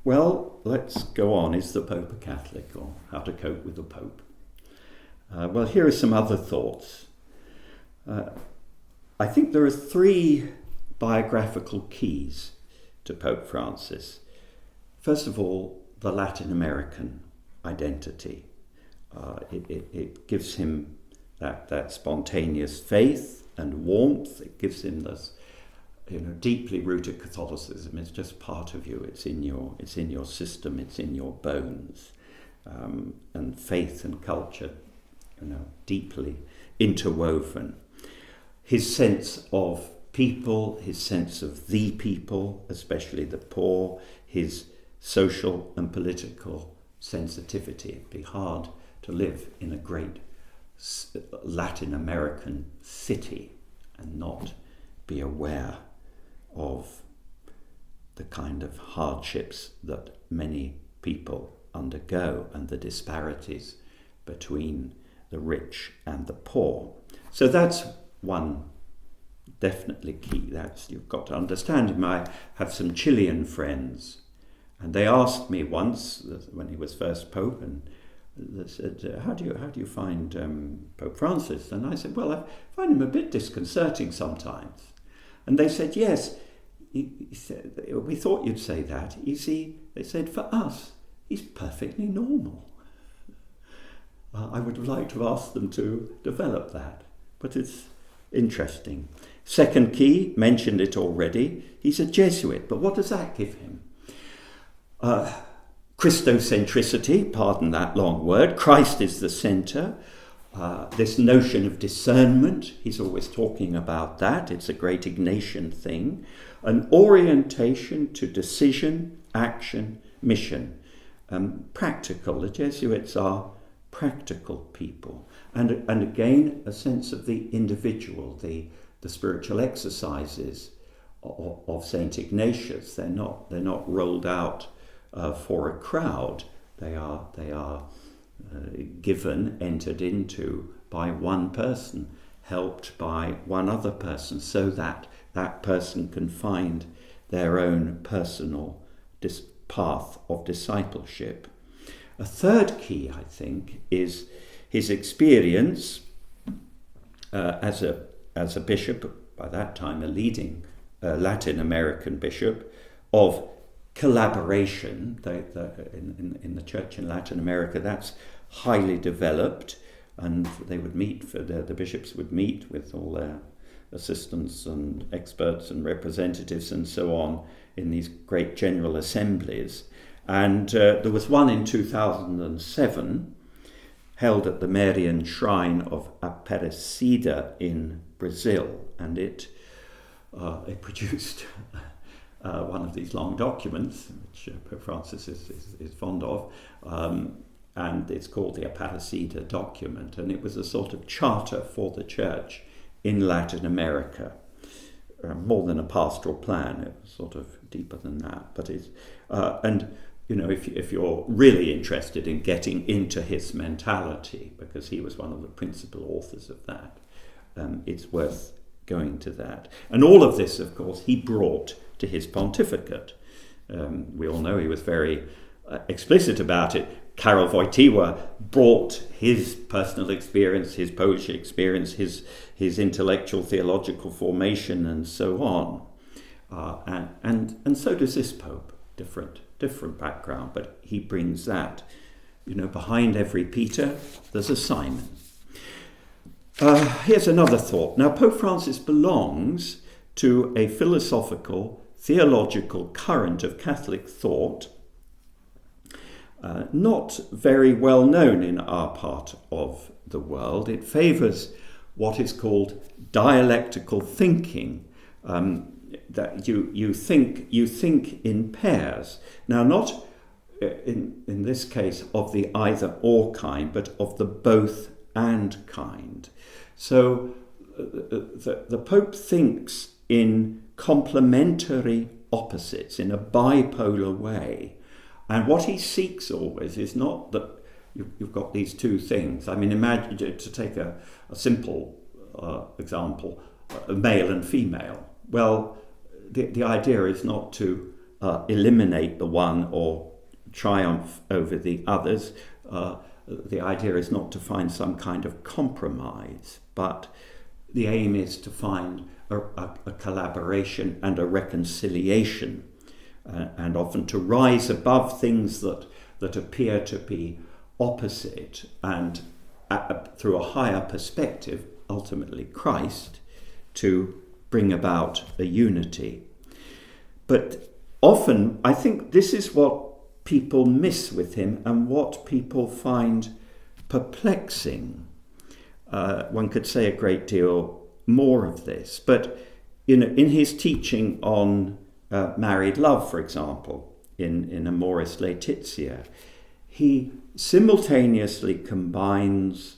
Well, let's go on. Is the Pope a Catholic, or how to cope with the Pope? Well, here are some other thoughts. I think there are three biographical keys to Pope Francis. First of all, the Latin American identity. It gives him that spontaneous faith and warmth. It gives him this, deeply rooted Catholicism. It's just part of you. It's in your system. It's in your bones. And faith and culture, deeply interwoven. His sense of people, his sense of the people, especially the poor, his social and political sensitivity. It'd be hard to live in a great Latin American city and not be aware of the kind of hardships that many people undergo and the disparities between the rich and the poor. So that's one definitely key. That's, you've got to understand him. I have some Chilean friends, and they asked me once when he was first Pope, and they said, "How do you find Pope Francis?" And I said, "Well, I find him a bit disconcerting sometimes." And they said, "Yes." He said, "We thought you'd say that." You see, they said, "For us, he's perfectly normal." I would have liked to have asked them to develop that, but it's interesting. Second key, mentioned it already, he's a Jesuit, but what does that give him? Christocentricity, pardon that long word. Christ is the centre. This notion of discernment, he's always talking about that. It's a great Ignatian thing. An orientation to decision, action, mission. Practical. The Jesuits are practical people. And again, a sense of the individual, the spiritual exercises of St. Ignatius. They're not rolled out for a crowd. They are given, entered into by one person, helped by one other person, so that that person can find their own personal path of discipleship. A third key, I think, is his experience as a bishop, by that time a leading Latin American bishop, of collaboration. In the church in Latin America, that's highly developed, and they would meet, the bishops would meet with all their assistants and experts and representatives and so on in these great general assemblies. And there was one in 2007 held at the Marian Shrine of Aparecida in Brazil, and it produced one of these long documents, which Pope Francis is fond of, and it's called the Aparecida document, and it was a sort of charter for the church in Latin America, more than a pastoral plan. It was sort of deeper than that, but it's and if you're really interested in getting into his mentality, because he was one of the principal authors of that, it's worth going to that. And all of this, of course, he brought to his pontificate. We all know he was very explicit about it. Karol Wojtyła brought his personal experience, his Polish experience, his intellectual theological formation, and so on. And so does this Pope. Different background, but he brings that. Behind every Peter, there's a Simon. Here's another thought. Now, Pope Francis belongs to a philosophical, theological current of Catholic thought, not very well known in our part of the world. It favours what is called dialectical thinking, that you think in pairs. Now, not in this case of the either or kind, but of the both and kind. So the Pope thinks in complementary opposites, in a bipolar way. And what he seeks always is not that you've got these two things. I mean, imagine, to take a simple example, a male and female. Well, the idea is not to eliminate the one or triumph over the others. The idea is not to find some kind of compromise, but the aim is to find a collaboration and a reconciliation, and often to rise above things that appear to be opposite, and through a higher perspective, ultimately Christ, to bring about a unity. But often I think this is what people miss with him and what people find perplexing. One could say a great deal more of this, but in his teaching on married love, for example, in Amoris Laetitia, he simultaneously combines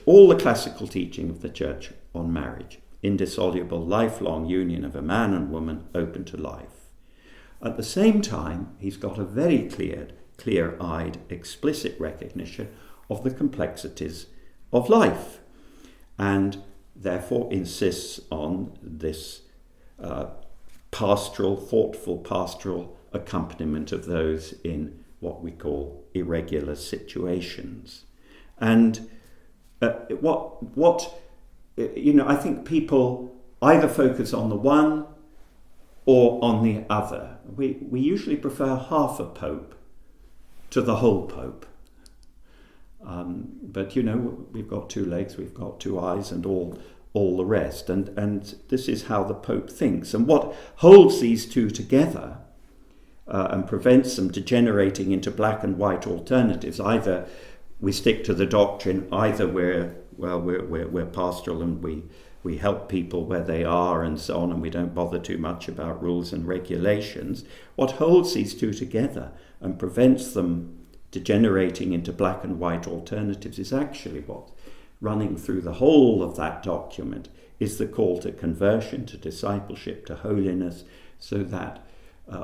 all the classical teaching of the Church on marriage, indissoluble, lifelong union of a man and woman open to life. At the same time, he's got a very clear-eyed, explicit recognition of the complexities of life, and therefore insists on this thoughtful pastoral accompaniment of those in what we call irregular situations. And I think people either focus on the one or on the other. We usually prefer half a pope to the whole pope. But we've got two legs, we've got two eyes, and all the rest. And this is how the Pope thinks. And what holds these two together and prevents them degenerating into black and white alternatives, either we stick to the doctrine, either we're pastoral and we help people where they are and so on, and we don't bother too much about rules and regulations. What holds these two together and prevents them degenerating into black and white alternatives is actually what, running through the whole of that document, is the call to conversion, to discipleship, to holiness, so that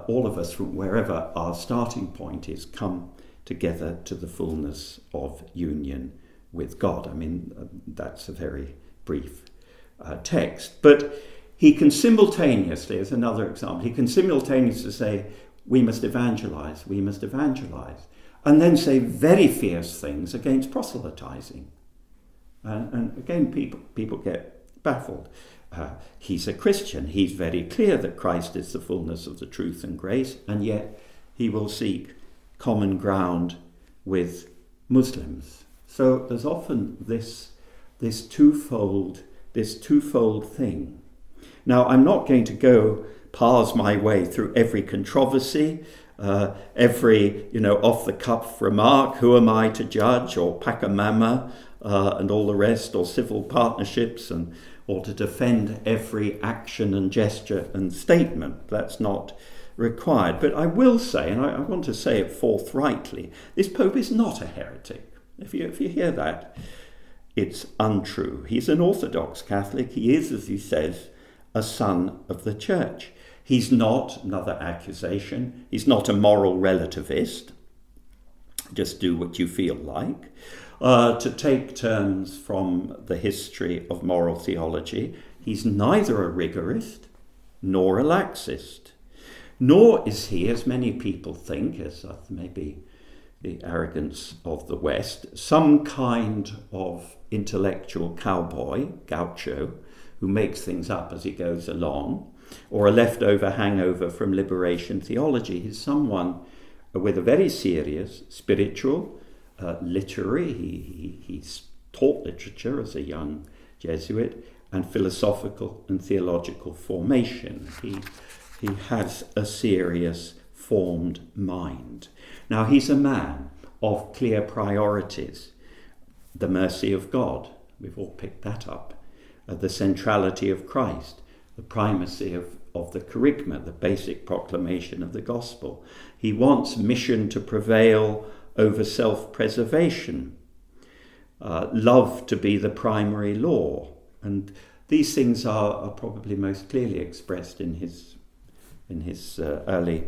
all of us, from wherever our starting point is, come together to the fullness of union with God. I mean, that's a very brief text. But he can simultaneously, as another example, he can simultaneously say, we must evangelize, and then say very fierce things against proselytizing. And again, people get baffled. He's a Christian. He's very clear that Christ is the fullness of the truth and grace, and yet he will seek common ground with Muslims. So there's often this twofold thing. Now, I'm not going to go parse my way through every controversy, every off the cuff remark, who am I to judge, or Pachamama, and all the rest, or civil partnerships, or to defend every action and gesture and statement. That's not required. But I will say, and I want to say it forthrightly, this Pope is not a heretic. If you hear that, it's untrue. He's an Orthodox Catholic. He is, as he says, a son of the Church. He's not, another accusation, he's not a moral relativist. Just do what you feel like. To take terms from the history of moral theology, he's neither a rigorist nor a laxist. Nor is he, as many people think, as maybe the arrogance of the West, some kind of intellectual cowboy, gaucho, who makes things up as he goes along, or a leftover hangover from liberation theology. He's someone with a very serious spiritual, literary, he's taught literature as a young Jesuit, and philosophical and theological formation. He has a serious formed mind. Now, he's a man of clear priorities. The mercy of God, we've all picked that up. The centrality of Christ, the primacy of the kerygma, the basic proclamation of the gospel. He wants mission to prevail over self-preservation, love to be the primary law. And these things are probably most clearly expressed in his early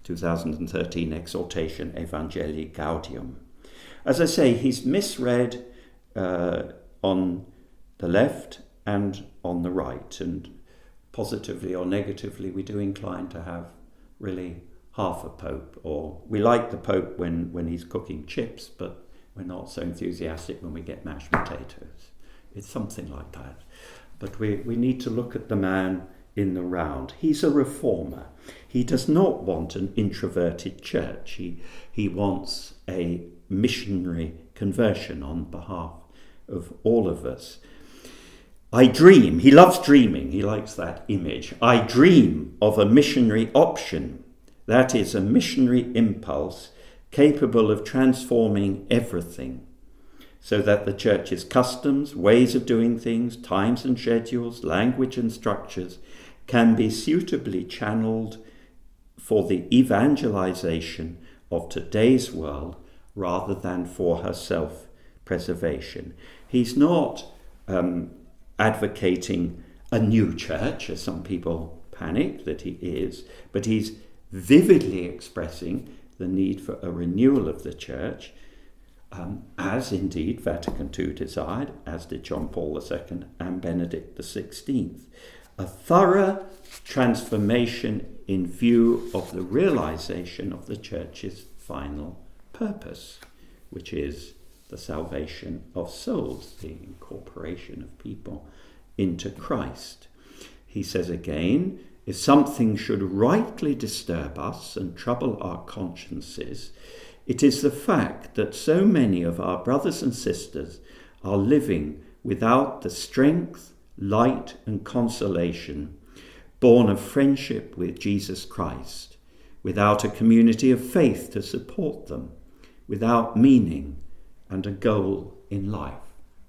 2013 exhortation, Evangelii Gaudium. As I say, he's misread on the left and on the right, and positively or negatively we do incline to have really half a pope, or we like the Pope when he's cooking chips, but we're not so enthusiastic when we get mashed potatoes. It's something like that. But we need to look at the man in the round. He's a reformer. He does not want an introverted church. He wants a missionary conversion on behalf of all of us. I dream, he loves dreaming, he likes that image. I dream of a missionary option, that is, a missionary impulse capable of transforming everything, so that the church's customs, ways of doing things, times and schedules, language and structures can be suitably channeled for the evangelization of today's world rather than for her self-preservation. He's not advocating a new church, as some people panic that he is, but he's vividly expressing the need for a renewal of the church, as indeed Vatican II desired, as did John Paul II and Benedict XVI. A thorough transformation in view of the realization of the church's final purpose, which is the salvation of souls, the incorporation of people into Christ. He says again, if something should rightly disturb us and trouble our consciences, it is the fact that so many of our brothers and sisters are living without the strength, light and consolation born of friendship with Jesus Christ, without a community of faith to support them, without meaning and a goal in life.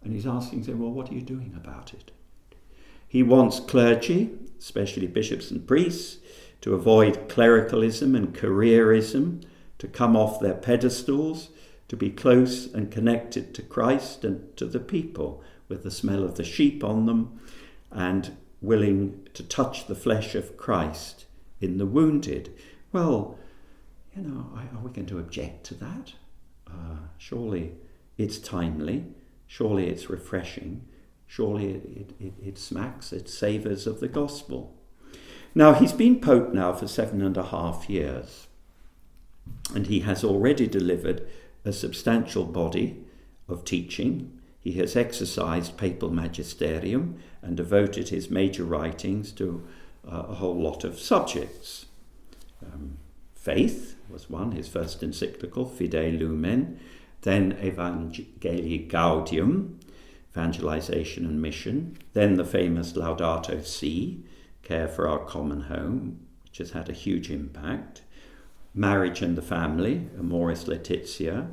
And he's asking, well, what are you doing about it? He wants clergy, especially bishops and priests, to avoid clericalism and careerism, to come off their pedestals, to be close and connected to Christ and to the people, with the smell of the sheep on them, and willing to touch the flesh of Christ in the wounded. Well, are we going to object to that? Surely it's timely, surely it's refreshing, surely it smacks, it savours of the gospel. Now, he's been Pope now for 7.5 years, and he has already delivered a substantial body of teaching. He has exercised papal magisterium and devoted his major writings to a whole lot of subjects. Faith was one, his first encyclical, Fide Lumen, then Evangelii Gaudium, evangelization and mission, then the famous Laudato Si, care for our common home, which has had a huge impact, marriage and the family, Amoris Laetitia,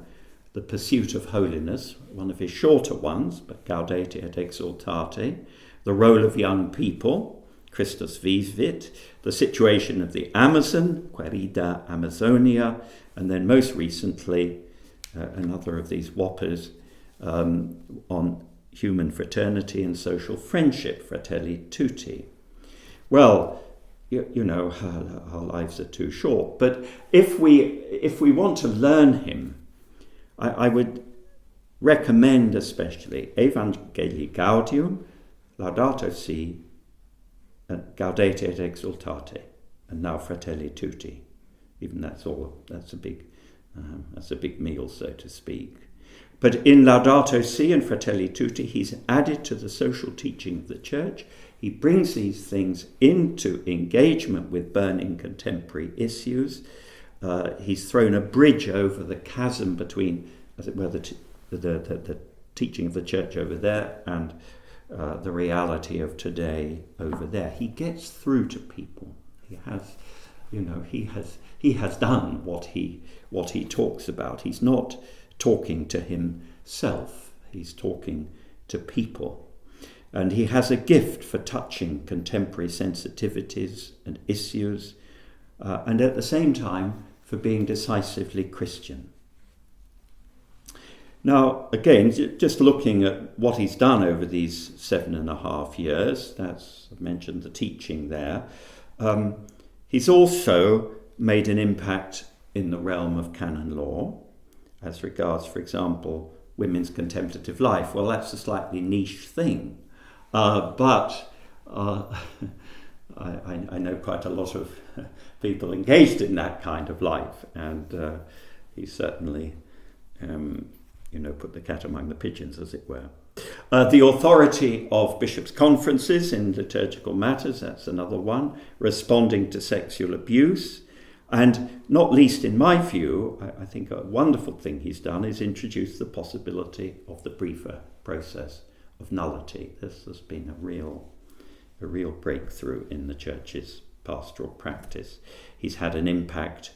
the pursuit of holiness, one of his shorter ones, but Gaudete et Exsultate, the role of young people, Christus Vivit, the situation of the Amazon, Querida Amazonia, and then most recently, another of these whoppers on human fraternity and social friendship, Fratelli Tutti. Well, our lives are too short, but if we want to learn him, I would recommend especially Evangelii Gaudium, Laudato Si, Gaudete et Exsultate, and now Fratelli Tutti. Even that's a big meal, so to speak. But in Laudato Si and Fratelli Tutti, he's added to the social teaching of the church. He brings these things into engagement with burning contemporary issues. He's thrown a bridge over the chasm between, as it were, the teaching of the church over there and the reality of today over there. He gets through to people. He has done what he talks about. He's not talking to himself. He's talking to people. And he has a gift for touching contemporary sensitivities and issues, and at the same time for being decisively Christian. Now, again, just looking at what he's done over these 7.5 years, I've mentioned the teaching there. He's also made an impact in the realm of canon law, as regards, for example, women's contemplative life. Well, that's a slightly niche thing, but I know quite a lot of people engaged in that kind of life, and he certainly, put the cat among the pigeons, as it were. The authority of bishops' conferences in liturgical matters, that's another one, responding to sexual abuse. And not least in my view, I think a wonderful thing he's done is introduce the possibility of the briefer process of nullity. This has been a real breakthrough in the Church's pastoral practice. He's had an impact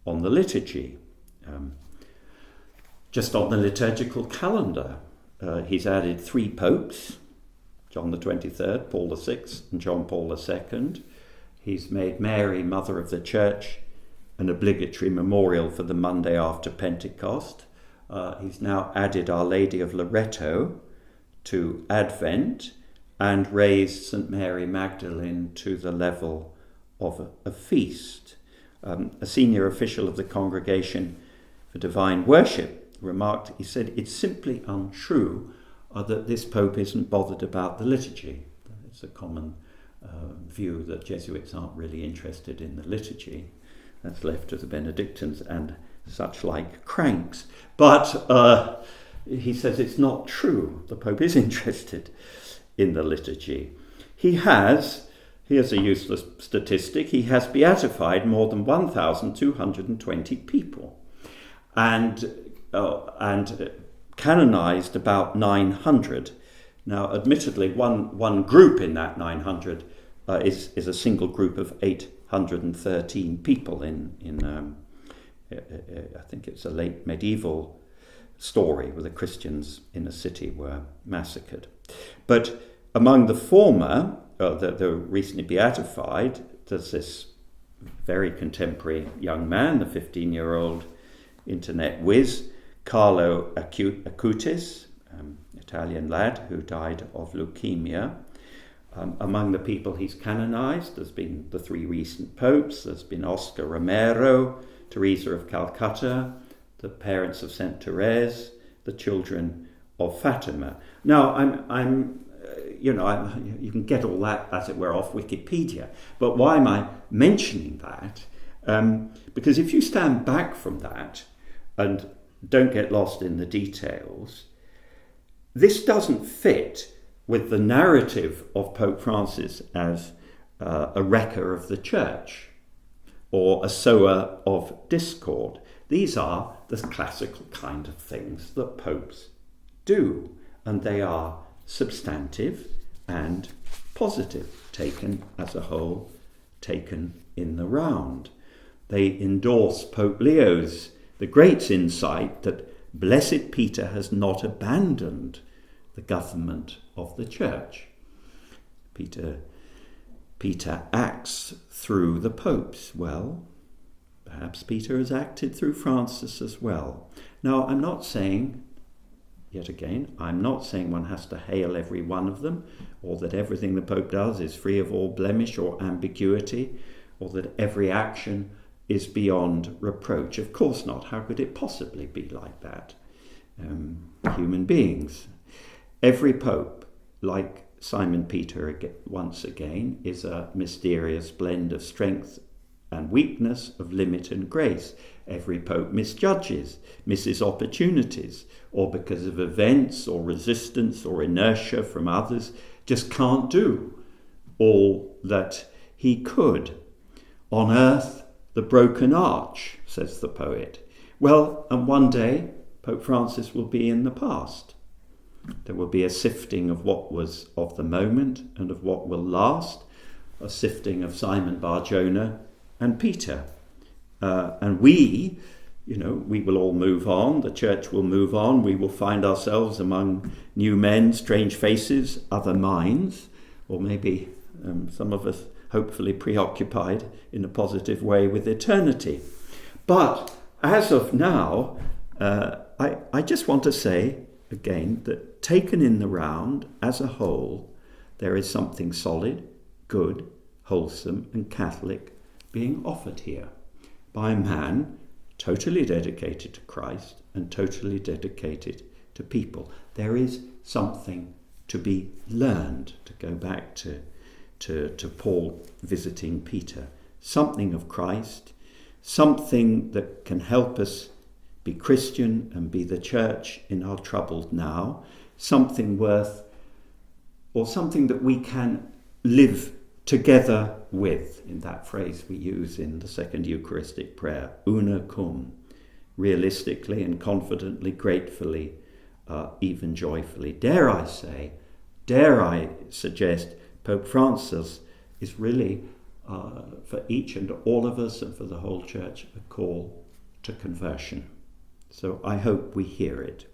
on the liturgy. Just on the liturgical calendar, he's added 3 popes, John the 23rd, Paul the 6th, and John Paul the 2nd. He's made Mary, Mother of the Church, an obligatory memorial for the Monday after Pentecost. He's now added Our Lady of Loreto to Advent and raised St. Mary Magdalene to the level of a feast. A senior official of the Congregation for Divine Worship remarked, he said, it's simply untrue that this Pope isn't bothered about the liturgy. It's a common view that Jesuits aren't really interested in the liturgy. That's left to the Benedictines and such like cranks. But he says it's not true. The Pope is interested in the liturgy. Here's a useless statistic, he has beatified more than 1,220 people and canonized about 900. Now, admittedly, one group in that 900 is a single group of 813 people in I think it's a late medieval story where the Christians in a city were massacred. But among the former, the recently beatified, there's this very contemporary young man, the 15-year-old internet whiz, Carlo Acutis, Italian lad who died of leukemia. Among the people he's canonized, there's been the 3 recent popes, there's been Oscar Romero, Teresa of Calcutta, the parents of Saint Therese, the children of Fatima. Now, you can get all that, as it were, off Wikipedia. But why am I mentioning that? Because if you stand back from that and don't get lost in the details, this doesn't fit with the narrative of Pope Francis as a wrecker of the Church or a sower of discord. These are the classical kind of things that popes do, and they are substantive and positive, taken as a whole, taken in the round. They endorse Pope Leo's, the great insight that Blessed Peter has not abandoned the government of the Church. Peter acts through the popes. Well, perhaps Peter has acted through Francis as well. Now, I'm not saying one has to hail every one of them, or that everything the Pope does is free of all blemish or ambiguity, or that every action is beyond reproach. Of course not. How could it possibly be like that? Human beings. Every Pope, like Simon Peter once again, is a mysterious blend of strength and weakness, of limit and grace. Every Pope misjudges, misses opportunities, or because of events or resistance or inertia from others, just can't do all that he could. On earth, the broken arch, says the poet. Well, and one day, Pope Francis will be in the past. There will be a sifting of what was of the moment and of what will last, a sifting of Simon Bar-Jonah and Peter. And we will all move on, the Church will move on, we will find ourselves among new men, strange faces, other minds, or maybe some of us hopefully preoccupied in a positive way with eternity. But as of now, I just want to say again that taken in the round as a whole, there is something solid, good, wholesome and Catholic being offered here by a man totally dedicated to Christ and totally dedicated to people. There is something to be learned, to go back to to Paul visiting Peter. Something of Christ, something that can help us be Christian and be the church in our troubled now, something worth, or something that we can live together with, in that phrase we use in the second Eucharistic prayer, una cum, realistically and confidently, gratefully, even joyfully. Dare I suggest, Pope Francis is really, for each and all of us and for the whole church, a call to conversion. So I hope we hear it.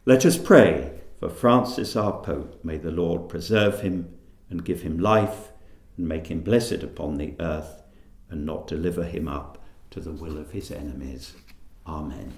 Let us pray for Francis our Pope. May the Lord preserve him and give him life and make him blessed upon the earth and not deliver him up to the will of his enemies. Amen.